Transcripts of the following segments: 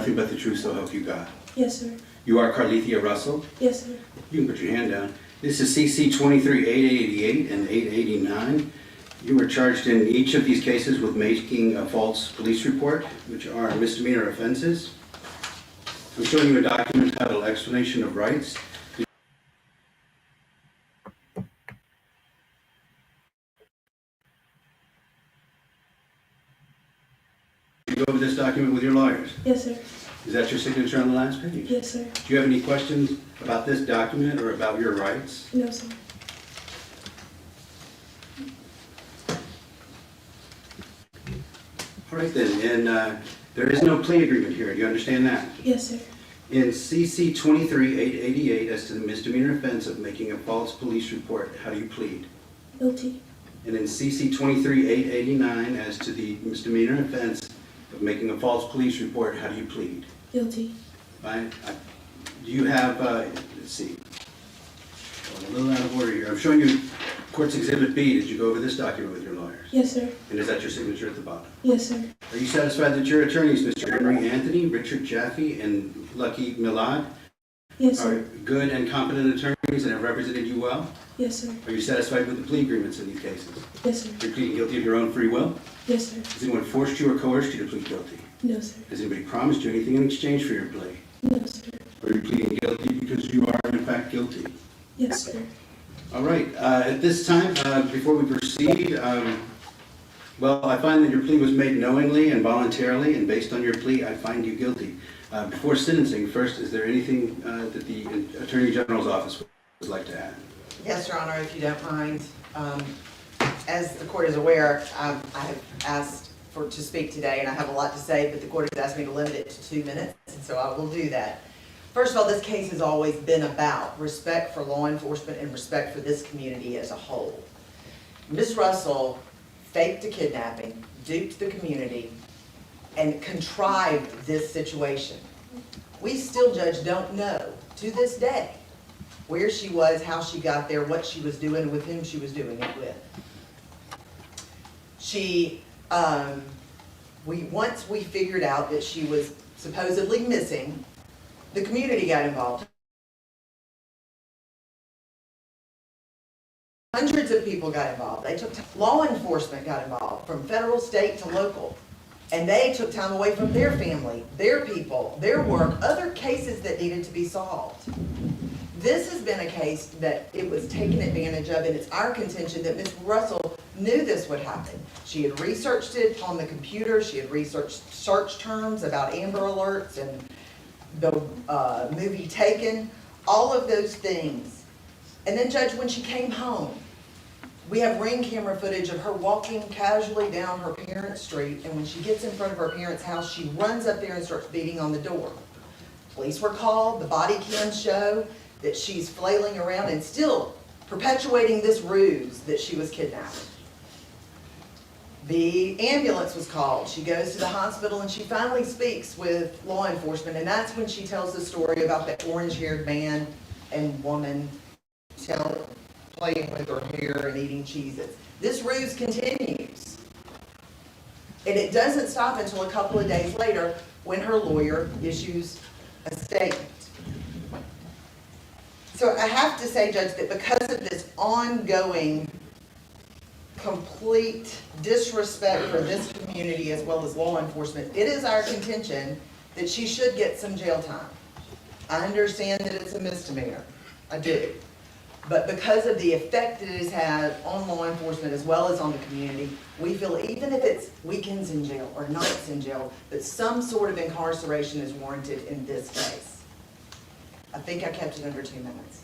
Nothing but the truth, so help you God. Yes, sir. You are Carlee Russell. Yes, sir. You can put your hand down. This is CC 23-888 and 889. You were charged in each of these cases with making a false police report, which are misdemeanor offenses. I'm showing you a document titled Explanation of Rights. Did you go over this document with your lawyers? Yes, sir. Is that your signature on the last page? Yes, sir. Do you have any questions about this document or about your rights? No, sir. All right then, and there is no plea agreement here. Do you understand that? Yes, sir. In CC 23-888, as to the misdemeanor offense of making a false police report, how do you plead? Guilty. And in CC 23-889, as to the misdemeanor offense of making a false police report, how do you plead? Guilty. Fine. Do you have, let's see, a little out of order here. I'm showing you Court's Exhibit B. Did you go over this document with your lawyers? Yes, sir. And is that your signature at the bottom? Yes, sir. Are you satisfied that your attorneys, Mr. Henry Anthony, Richard Jaffe, and Lucky Milad, Yes, are sir. good and competent attorneys and have represented you well? Yes, sir. Are you satisfied with the plea agreements in these cases? Yes, sir. You're pleading guilty of your own free will? Yes, sir. Has anyone forced you or coerced you to plead guilty? No, sir. Has anybody promised you anything in exchange for your plea? No, sir. Are you pleading guilty because you are in fact guilty? Yes, sir. All right. At this time, before we proceed, well, I find that your plea was made knowingly and voluntarily, and based on your plea, I find you guilty. Before sentencing, first, is there anything that the Attorney General's office would like to add? Yes, Your Honor, if you don't mind. As the court is aware, I have asked to speak today, and I have a lot to say, but the court has asked me to limit it to 2 minutes, and so I will do that. First of all, this case has always been about respect for law enforcement and respect for this community as a whole. Ms. Russell faked a kidnapping, duped the community, and contrived this situation. We still, Judge, don't know to this day where she was, how she got there, what she was doing, with whom she was doing it with. Once we figured out that she was supposedly missing, the community got involved. Hundreds of people got involved. Law enforcement got involved, from federal, state to local. And they took time away from their family, their people, their work, other cases that needed to be solved. This has been a case that it was taken advantage of, and it's our contention that Ms. Russell knew this would happen. She had researched it on the computer. She had researched search terms about Amber Alerts and the movie Taken, all of those things. And then, Judge, when she came home, we have ring camera footage of her walking casually down her parents' street, and when she gets in front of her parents' house, she runs up there and starts beating on the door. Police were called. The body cams show that she's flailing around and still perpetuating this ruse that she was kidnapped. The ambulance was called. She goes to the hospital and she finally speaks with law enforcement, and that's when she tells the story about the orange-haired man and woman playing with her hair and eating Cheez-Its. This ruse continues. And it doesn't stop until a couple of days later when her lawyer issues a statement. So I have to say, Judge, that because of this ongoing complete disrespect for this community as well as law enforcement, it is our contention that she should get some jail time. I understand that it's a misdemeanor. I do. But because of the effect that it has had on law enforcement as well as on the community, we feel even if it's weekends in jail or nights in jail, that some sort of incarceration is warranted in this case. I think I kept it under 2 minutes.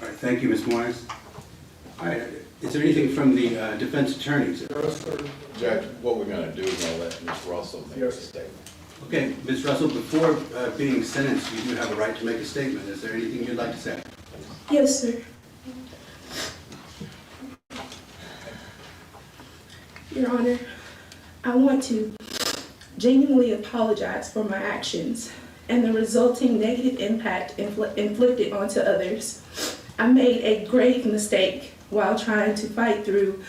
All right, thank you, Ms. Morris. All right, is there anything from the defense attorneys? Judge, what we're going to do is going to let Ms. Russell make a statement. Okay, Ms. Russell, before being sentenced, you do have a right to make a statement. Is there anything you'd like to say? Yes, sir. Your Honor, I want to genuinely apologize for my actions and the resulting negative impact inflicted onto others. I made a grave mistake while trying to fight through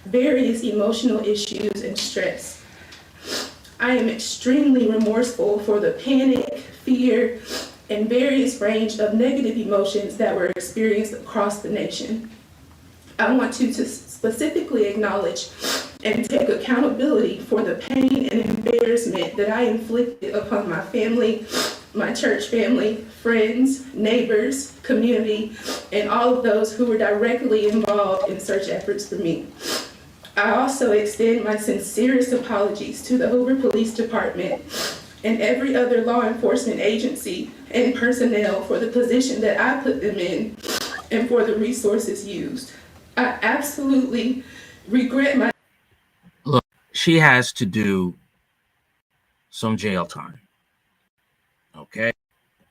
various emotional issues and stress. I am extremely remorseful for the panic, fear, and various range of negative emotions that were experienced across the nation. I want to specifically acknowledge and take accountability for the pain and embarrassment that I inflicted upon my family, my church family, friends, neighbors, community, and all of those who were directly involved in search efforts for me. I also extend my sincerest apologies to the Hoover Police Department and every other law enforcement agency and personnel for the position that I put them in and for the resources used. I absolutely regret my... Look, she has to do some jail time. Okay?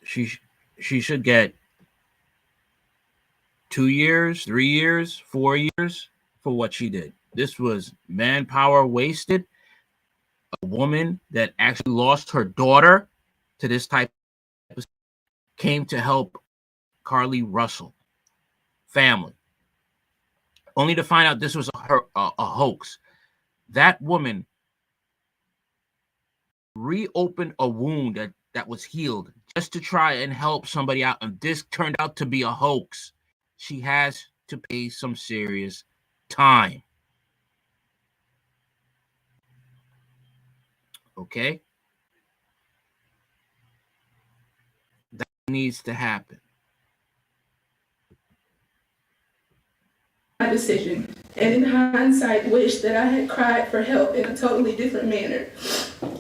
She should get 2 years, 3 years, 4 years for what she did. This was manpower wasted. A woman that actually lost her daughter to this type of came to help Carlee Russell family, only to find out this was a hoax. That woman reopened a wound that was healed just to try and help somebody out, and this turned out to be a hoax. She has to pay some serious time. Okay? That needs to happen. My decision, and in hindsight wish that I had cried for help in a totally different manner.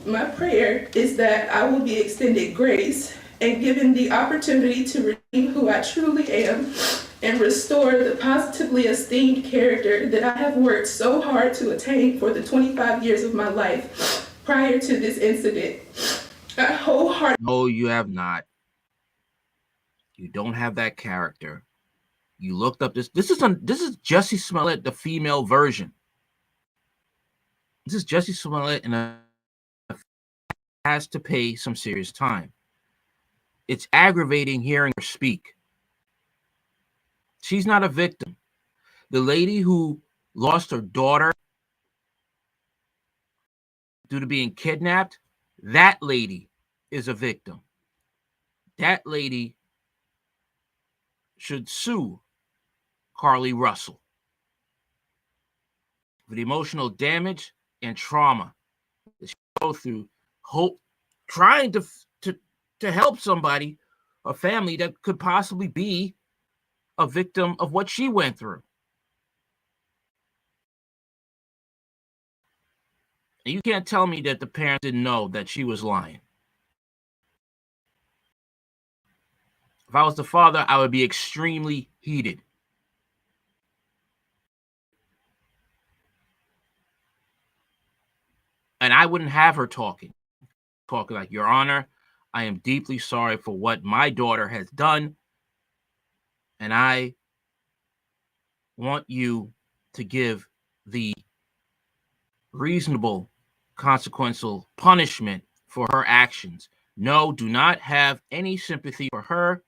My prayer is that I will be extended grace and given the opportunity to redeem who I truly am and restore the positively esteemed character that I have worked so hard to attain for the 25 years of my life prior to this incident. I wholeheartedly... No, you have not. You don't have that character. You looked up this. This is Jussie Smollett, the female version. This is Jussie Smollett, and has to pay some serious time. It's aggravating hearing her speak. She's not a victim. The lady who lost her daughter due to being kidnapped, that lady is a victim. That lady should sue Carlee Russell for the emotional damage and trauma that she go through, trying to help somebody, a family that could possibly be a victim of what she went through. And you can't tell me that the parents didn't know that she was lying. If I was the father, I would be extremely heated. And I wouldn't have her talking like, Your Honor, I am deeply sorry for what my daughter has done, and I want you to give the reasonable consequential punishment for her actions. No, do not have any sympathy for her.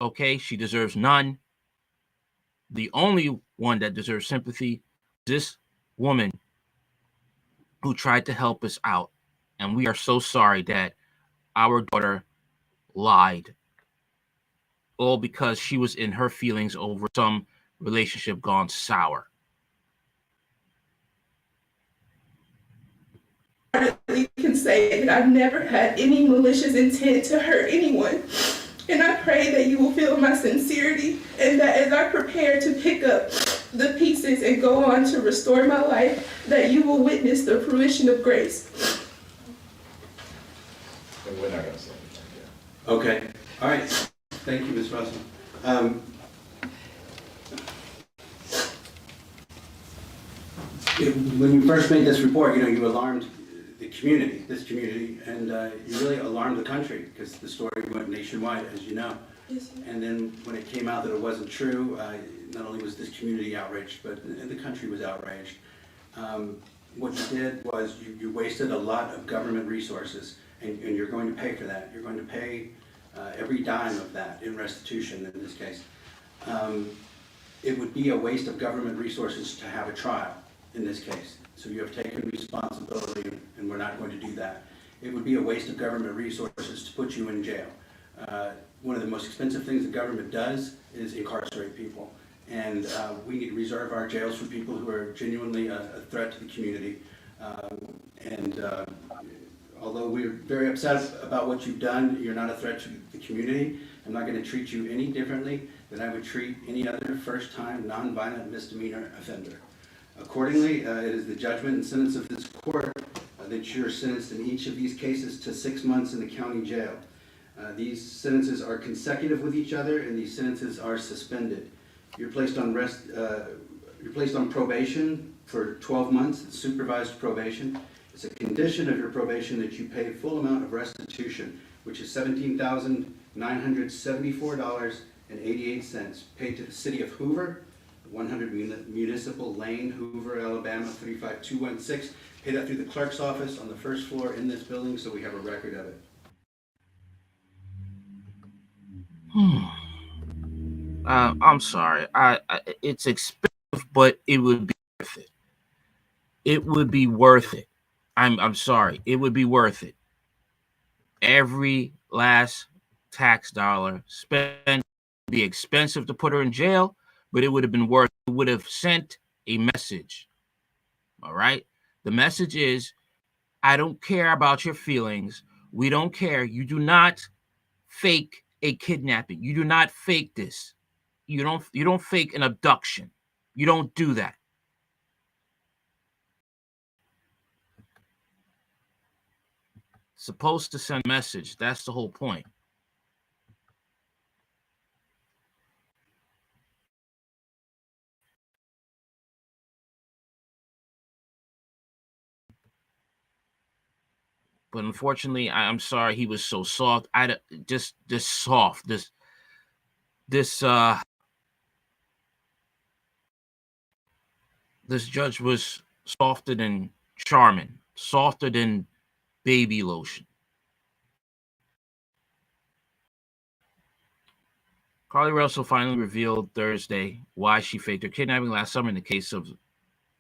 Okay, she deserves none. The only one that deserves sympathy is this woman who tried to help us out. And we are so sorry that our daughter lied, all because she was in her feelings over some relationship gone sour. I can say that I've never had any malicious intent to hurt anyone. And I pray that you will feel my sincerity, and that as I prepare to pick up the pieces and go on to restore my life, that you will witness the fruition of grace. And we're not gonna say anything yet. Okay, all right. Thank you, Ms. Russell. When you first made this report, you alarmed this community, and you really alarmed the country because the story went nationwide, as you know. Yes, sir. And then when it came out that it wasn't true, not only was this community outraged, but the country was outraged. What you did was you wasted a lot of government resources, and you're going to pay for that. You're going to pay every dime of that in restitution in this case. It would be a waste of government resources to have a trial. in this case. So you have taken responsibility, and we're not going to do that. It would be a waste of government resources to put you in jail. One of the most expensive things the government does is incarcerate people. And we need to reserve our jails for people who are genuinely a threat to the community. Although we're very upset about what you've done, you're not a threat to the community. I'm not going to treat you any differently than I would treat any other first-time nonviolent misdemeanor offender. Accordingly, it is the judgment and sentence of this court that you're sentenced in each of these cases to 6 months in the county jail. These sentences are consecutive with each other, and these sentences are suspended. You're placed on probation for 12 months, supervised probation. It's a condition of your probation that you pay full amount of restitution, which is $17,974.88, paid to the city of Hoover, 100 Municipal Lane, Hoover, Alabama, 35216. Pay that through the clerk's office on the first floor in this building, so we have a record of it. I'm sorry. It's expensive, but it would be worth it. It would be worth it. I'm sorry. It would be worth it. Every last tax dollar spent would be expensive to put her in jail, but it would have been worth it. It would have sent a message. All right? The message is, I don't care about your feelings. We don't care. You do not fake a kidnapping. You do not fake this. You don't fake an abduction. You don't do that. Supposed to send a message. That's the whole point. But unfortunately, I'm sorry he was so soft. This soft. This judge was softer than Charmin, softer than baby lotion. Carlee Russell finally revealed Thursday why she faked her kidnapping last summer in the case of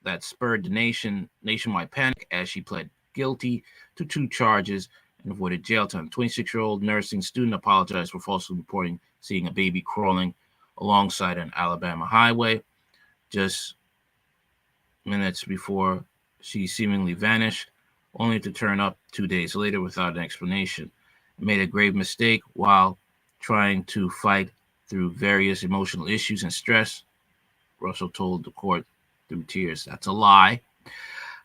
that spurred the nationwide panic as she pled guilty to 2 charges and avoided jail time. 26-year-old nursing student apologized for falsely reporting seeing a baby crawling alongside an Alabama highway just minutes before she seemingly vanished, only to turn up 2 days later without an explanation. I made a grave mistake while trying to fight through various emotional issues and stress, Russell told the court through tears. That's a lie.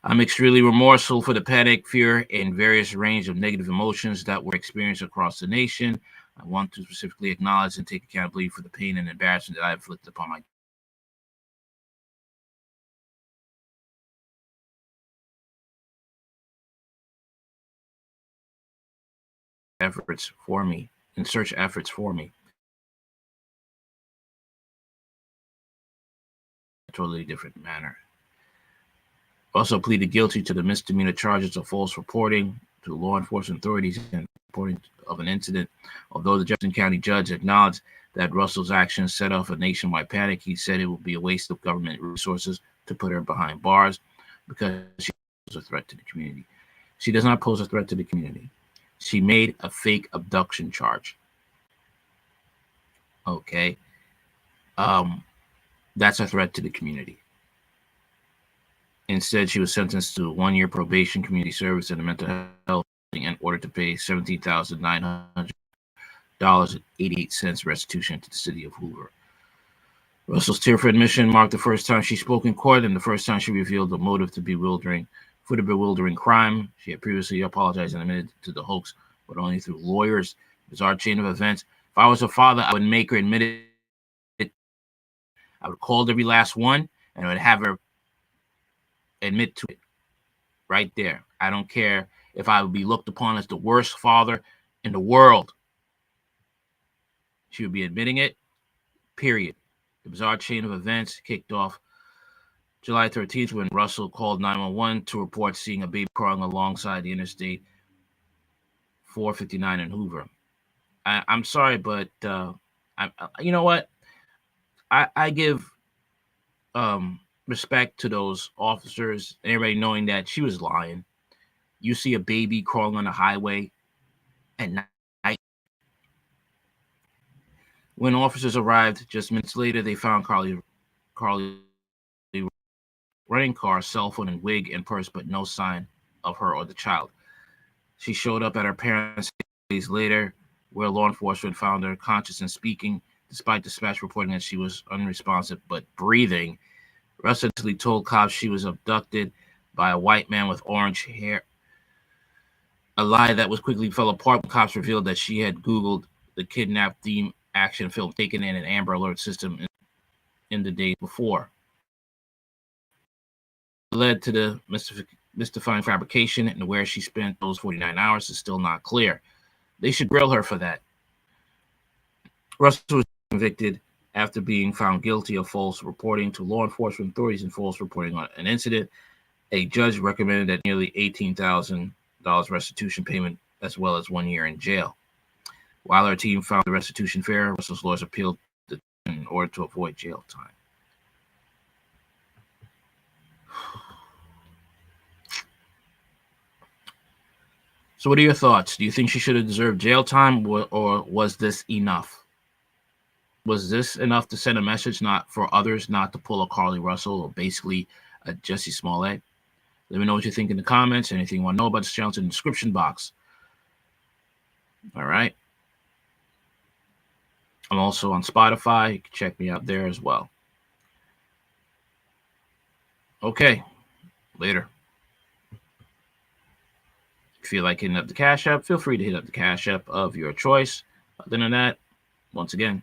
I'm extremely remorseful for the panic, fear, and various range of negative emotions that were experienced across the nation. I want to specifically acknowledge and take accountability for the pain and embarrassment that I inflicted upon my efforts for me. A totally different manner. Also pleaded guilty to the misdemeanor charges of false reporting to law enforcement authorities and reporting of an incident. Although the Jefferson County judge acknowledged that Russell's actions set off a nationwide panic, he said it would be a waste of government resources to put her behind bars because she poses a threat to the community. She does not pose a threat to the community. She made a fake abduction charge. Okay. That's a threat to the community. Instead, she was sentenced to 1-year probation, community service, and a mental health in order to pay $17,900.88 restitution to the city of Hoover. Russell's tearful admission marked the first time she spoke in court and the first time she revealed the motive for the bewildering crime. She had previously apologized and admitted to the hoax, but only through lawyers. Bizarre chain of events. If I was her father, I would make her admit it. I would call every last one, and I would have her admit to it right there. I don't care if I would be looked upon as the worst father in the world. She would be admitting it, period. The bizarre chain of events kicked off July 13th when Russell called 911 to report seeing a baby crawling alongside the Interstate 459 in Hoover. I'm sorry, but you know what? I give respect to those officers and everybody knowing that she was lying. You see a baby crawling on the highway at night. When officers arrived just minutes later, they found Carlee running car, cell phone, and wig and purse, but no sign of her or the child. She showed up at her parents' days later, where law enforcement found her conscious and speaking, despite dispatch reporting that she was unresponsive but breathing. Russell told cops she was abducted by a white man with orange hair, a lie that was quickly fell apart when cops revealed that she had Googled the kidnap theme action film taken in an Amber Alert system in the days before. It led to the mystifying fabrication, and where she spent those 49 hours is still not clear. They should grill her for that. Russell was convicted after being found guilty of false reporting to law enforcement authorities and false reporting on an incident. A judge recommended that nearly $18,000 restitution payment, as well as 1 year in jail. While our team found the restitution fair, Russell's lawyers appealed in order to avoid jail time. So what are your thoughts? Do you think she should have deserved jail time, or was this enough? Was this enough to send a message not for others not to pull a Carlee Russell or basically a Jussie Smollett? Let me know what you think in the comments. Anything you want to know about this channel, in the description box. All right. I'm also on Spotify. You can check me out there as well. Okay. Later. If you feel like hitting up the Cash App, feel free to hit up the Cash App of your choice. Other than that, once again,